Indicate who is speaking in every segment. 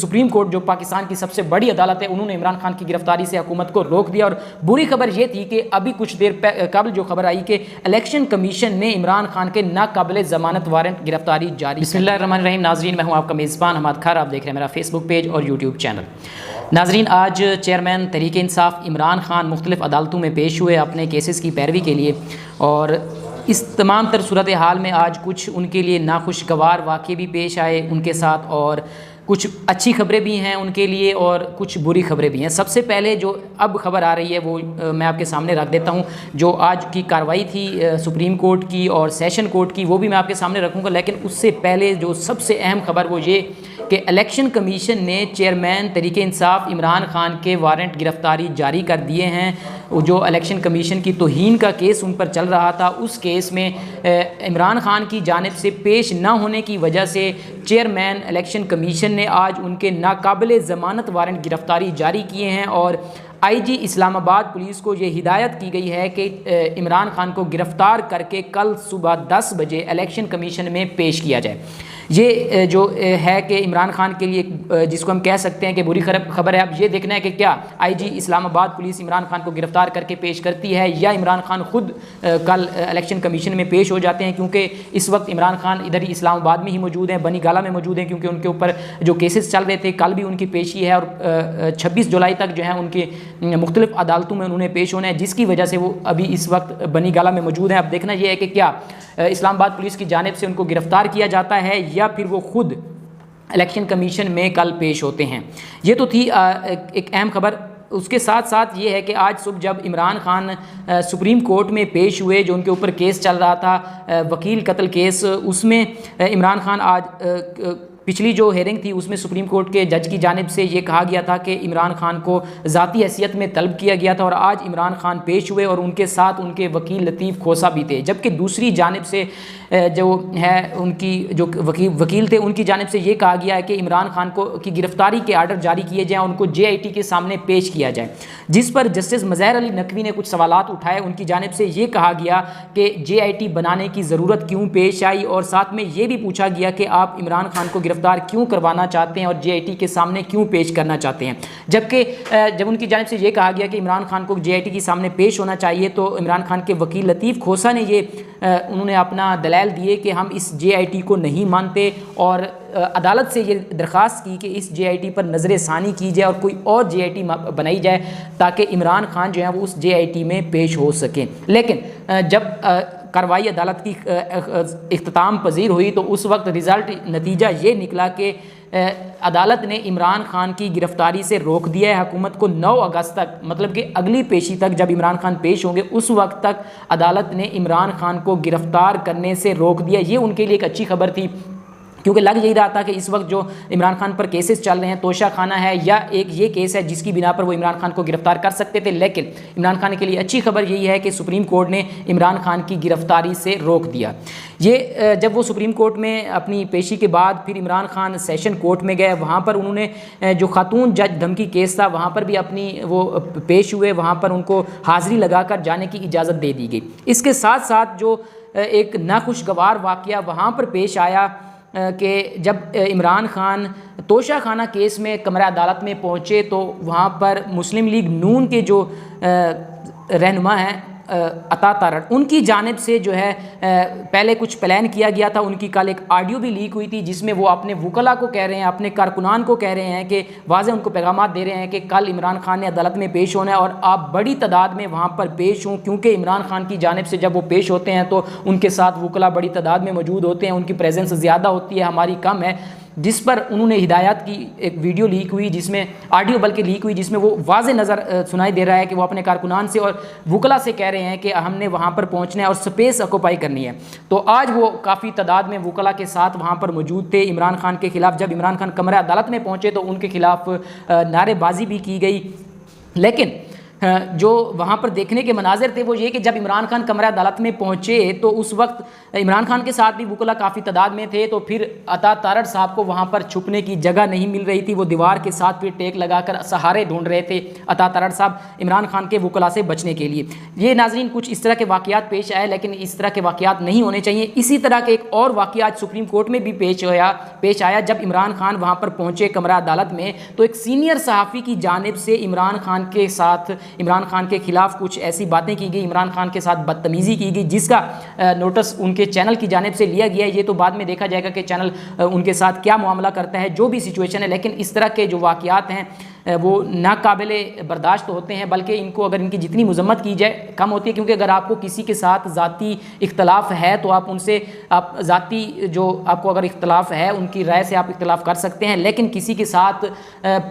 Speaker 1: Supreme court جو پاکستان کی سب سے بڑی عدالت ہے انہوں نے عمران خان کی گرفتاری سے حکومت کو روک دیا. اور بری خبر یہ تھی کہ ابھی کچھ دیر قبل جو خبر آئی کہ الیکشن کمیشن نے عمران خان کے ناقابل ضمانت وارنٹ گرفتاری جاری. بسم اللہ الرحمن الرحیم. ناظرین، میں ہوں آپ کا میزبان حماد کھار. آپ دیکھ رہے ہیں میرا فیس بک پیج اور یوٹیوب چینل. ناظرین، آج چیئرمین تحریک انصاف عمران خان مختلف عدالتوں میں پیش ہوئے اپنے کیسز کی پیروی کے لیے، اور اس تمام تر صورتحال میں آج کچھ ان کے لیے ناخوشگوار واقعے بھی پیش آئے ان کے ساتھ، اور کچھ اچھی خبریں بھی ہیں ان کے لیے اور کچھ بری خبریں بھی ہیں. سب سے پہلے جو اب خبر آ رہی ہے وہ میں آپ کے سامنے رکھ دیتا ہوں. جو آج کی کارروائی تھی سپریم کورٹ کی اور سیشن کورٹ کی وہ بھی میں آپ کے سامنے رکھوں گا، لیکن اس سے پہلے جو سب سے اہم خبر وہ یہ کہ الیکشن کمیشن نے چیئرمین تحریک انصاف عمران خان کے وارنٹ گرفتاری جاری کر دیے ہیں. جو الیکشن کمیشن کی توہین کا کیس ان پر چل رہا تھا، اس کیس میں عمران خان کی جانب سے پیش نہ ہونے کی وجہ سے چیئرمین الیکشن کمیشن نے آج ان کے ناقابل ضمانت وارنٹ گرفتاری جاری کیے ہیں. اور آئی جی اسلام آباد پولیس کو یہ ہدایت کی گئی ہے کہ عمران خان کو گرفتار کر کے کل صبح 10 بجے الیکشن کمیشن میں پیش کیا جائے. یہ جو ہے کہ عمران خان کے لیے جس کو ہم کہہ سکتے ہیں کہ بری خبر ہے. اب یہ دیکھنا ہے کہ کیا آئی جی اسلام آباد پولیس عمران خان کو گرفتار کر کے پیش کرتی ہے یا عمران خان خود کل الیکشن کمیشن میں پیش ہو جاتے ہیں، کیونکہ اس وقت عمران خان ادھر ہی اسلام آباد میں ہی موجود ہیں، بنی گالہ میں موجود ہیں، کیونکہ ان کے اوپر جو کیسز چل رہے تھے کل بھی ان کی پیشی ہے اور 26 جولائی تک جو ہے ان کے مختلف عدالتوں میں انہوں نے پیش ہونا ہے، جس کی وجہ سے وہ ابھی اس وقت بنی گالہ میں موجود ہیں. اب دیکھنا یہ ہے کہ کیا اسلام آباد پولیس کی جانب سے ان کو گرفتار کیا جاتا ہے یا پھر وہ خود الیکشن کمیشن میں کل پیش ہوتے ہیں. یہ تو تھی ایک اہم خبر. اس کے ساتھ ساتھ یہ ہے کہ آج صبح جب عمران خان سپریم کورٹ میں پیش ہوئے، جو ان کے اوپر کیس چل رہا تھا وکیل قتل کیس، اس میں عمران خان آج پچھلی جو ہیئرنگ تھی اس میں سپریم کورٹ کے جج کی جانب سے یہ کہا گیا تھا کہ عمران خان کو ذاتی حیثیت میں طلب کیا گیا تھا، اور آج عمران خان پیش ہوئے اور ان کے ساتھ ان کے وکیل لطیف کھوسہ بھی تھے. جبکہ دوسری جانب سے جو ہے ان کی جو وکیل تھے ان کی جانب سے یہ کہا گیا ہے کہ عمران خان کو کی گرفتاری کے آرڈر جاری کیے جائیں، ان کو جے آئی ٹی کے سامنے پیش کیا جائے، جس پر جسٹس مظہر علی نقوی نے کچھ سوالات اٹھائے. ان کی جانب سے یہ کہا گیا کہ جے آئی ٹی بنانے کی ضرورت کیوں پیش آئی، اور ساتھ میں یہ بھی پوچھا گیا کہ آپ عمران خان کو گرفتار کیوں کروانا چاہتے ہیں اور جے آئی ٹی کے سامنے کیوں پیش کرنا چاہتے ہیں. جبکہ جب ان کی جانب سے یہ کہا گیا کہ عمران خان کو جے آئی ٹی کے سامنے پیش ہونا چاہیے، تو عمران خان کے وکیل لطیف کھوسہ نے انہوں نے اپنا دلائل دیے کہ ہم اس جے آئی ٹی کو نہیں مانتے، اور عدالت سے یہ درخواست کی کہ اس جے آئی ٹی پر نظر ثانی کی جائے اور کوئی اور جے آئی ٹی بنائی جائے تاکہ عمران خان جو ہے وہ اس جے آئی ٹی میں پیش ہو سکیں. لیکن جب کارروائی عدالت کی اختتام پذیر ہوئی تو اس وقت نتیجہ یہ نکلا کہ عدالت نے عمران خان کی گرفتاری سے روک دیا ہے حکومت کو. 9 اگست تک، مطلب کہ اگلی پیشی تک جب عمران خان پیش ہوں گے اس وقت تک عدالت نے عمران خان کو گرفتار کرنے سے روک دیا. یہ ان کے لیے ایک اچھی خبر تھی، کیونکہ لگ یہی رہا تھا کہ اس وقت جو عمران خان پر کیسز چل رہے ہیں توشہ خانہ ہے یا ایک یہ کیس ہے جس کی بنا پر وہ عمران خان کو گرفتار کر سکتے تھے. لیکن عمران خان کے لیے اچھی خبر یہی ہے کہ سپریم کورٹ نے عمران خان کی گرفتاری سے روک دیا. یہ جب وہ سپریم کورٹ میں اپنی پیشی کے بعد پھر عمران خان سیشن کورٹ میں گئے، وہاں پر انہوں نے جو خاتون جج دھمکی کیس تھا وہاں پر بھی اپنی وہ پیش ہوئے، وہاں پر ان کو حاضری لگا کر جانے کی اجازت دے دی گئی. اس کے ساتھ ساتھ جو ایک ناخوشگوار واقعہ وہاں پر پیش آیا کہ جب عمران خان توشہ خانہ کیس میں کمرہ عدالت میں پہنچے تو وہاں پر مسلم لیگ نون کے جو رہنما ہیں عطا تارڑ، ان کی جانب سے جو ہے پہلے کچھ پلان کیا گیا تھا. ان کی کل ایک آڈیو بھی لیک ہوئی تھی جس میں وہ اپنے وکلاء کو کہہ رہے ہیں، اپنے کارکنان کو کہہ رہے ہیں کہ واضح ان کو پیغامات دے رہے ہیں کہ کل عمران خان نے عدالت میں پیش ہونا ہے اور آپ بڑی تعداد میں وہاں پر پیش ہوں، کیونکہ عمران خان کی جانب سے جب وہ پیش ہوتے ہیں تو ان کے ساتھ وکلاء بڑی تعداد میں موجود ہوتے ہیں، ان کی پریزنس زیادہ ہوتی ہے، ہماری کم ہے. جس پر انہوں نے ہدایات کی ایک ویڈیو لیک ہوئی، جس میں آڈیو بلکہ لیک ہوئی، جس میں وہ واضح نظر سنائی دے رہا ہے کہ وہ اپنے کارکنان سے اور وکلاء سے کہہ رہے ہیں کہ ہم نے وہاں پر پہنچنا ہے اور سپیس آکوپائی کرنی ہے. تو آج وہ کافی تعداد میں وکلاء کے ساتھ وہاں پر موجود تھے عمران خان کے خلاف. جب عمران خان کمرہ عدالت میں پہنچے تو ان کے خلاف نعرے بازی بھی کی گئی. لیکن جو وہاں پر دیکھنے کے مناظر تھے وہ یہ کہ جب عمران خان کمرہ عدالت میں پہنچے تو اس وقت عمران خان کے ساتھ بھی وکلا کافی تعداد میں تھے، تو پھر عطا تارڑ صاحب کو وہاں پر چھپنے کی جگہ نہیں مل رہی تھی، وہ دیوار کے ساتھ پھر ٹیک لگا کر سہارے ڈھونڈ رہے تھے عطا تارڑ صاحب عمران خان کے وکلا سے بچنے کے لیے۔ یہ ناظرین کچھ اس طرح کے واقعات پیش آئے، لیکن اس طرح کے واقعات نہیں ہونے چاہیے۔ اسی طرح کے ایک اور واقعات سپریم کورٹ میں بھی پیش آیا جب عمران خان وہاں پر پہنچے کمرہ عدالت میں، تو ایک سینئر صحافی کی جانب سے عمران خان کے خلاف کچھ ایسی باتیں کی گئی، عمران خان کے ساتھ بدتمیزی کی گئی، جس کا نوٹس ان کے چینل کی جانب سے لیا گیا ہے۔ یہ تو بعد میں دیکھا جائے گا کہ چینل ان کے ساتھ کیا معاملہ کرتا ہے، جو بھی سچویشن ہے، لیکن اس طرح کے جو واقعات ہیں وہ ناقابل برداشت ہوتے ہیں، بلکہ ان کو اگر ان کی جتنی مذمت کی جائے کم ہوتی ہے، کیونکہ اگر آپ کو کسی کے ساتھ ذاتی اختلاف ہے تو آپ ان سے ذاتی جو آپ کو اگر اختلاف ہے ان کی رائے سے آپ اختلاف کر سکتے ہیں، لیکن کسی کے ساتھ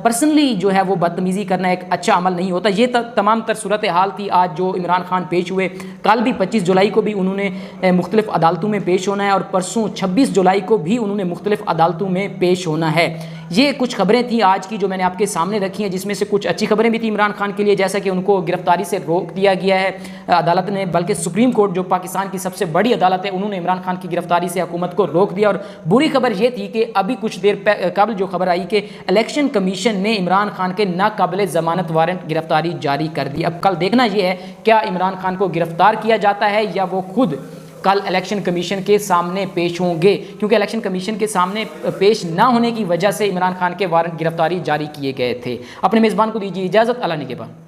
Speaker 1: پرسنلی جو ہے وہ بدتمیزی کرنا ایک اچھا عمل نہیں ہوتا۔ یہ تمام تر صورتحال تھی آج جو عمران خان پیش ہوئے۔ کل بھی 25 جولائی کو بھی انہوں نے مختلف عدالتوں میں پیش ہونا ہے، اور پرسوں 26 جولائی کو بھی انہوں نے مختلف عدالتوں میں پیش ہونا ہے۔ یہ کچھ خبریں تھیں آج کی جو میں نے آپ کے سامنے رکھی ہیں، جس میں سے کچھ اچھی خبریں بھی تھیں عمران خان کے لیے، جیسا کہ ان کو گرفتاری سے روک دیا گیا ہے عدالت نے، بلکہ سپریم کورٹ جو پاکستان کی سب سے بڑی عدالت ہے انہوں نے عمران خان کی گرفتاری سے حکومت کو روک دیا۔ اور بری خبر یہ تھی کہ ابھی کچھ دیر قبل جو خبر آئی کہ الیکشن کمیشن نے عمران خان کے ناقابل ضمانت وارنٹ گرفتاری جاری کر دی۔ اب کل دیکھنا یہ ہے کیا عمران خان کو گرفتار کیا جاتا ہے یا وہ خود کل الیکشن کمیشن کے سامنے پیش ہوں گے، کیونکہ الیکشن کمیشن کے سامنے پیش نہ ہونے کی وجہ سے عمران خان کے وارنٹ گرفتاری جاری کیے گئے تھے۔ اپنے میزبان کو دیجیے اجازت، اللہ نگہبان۔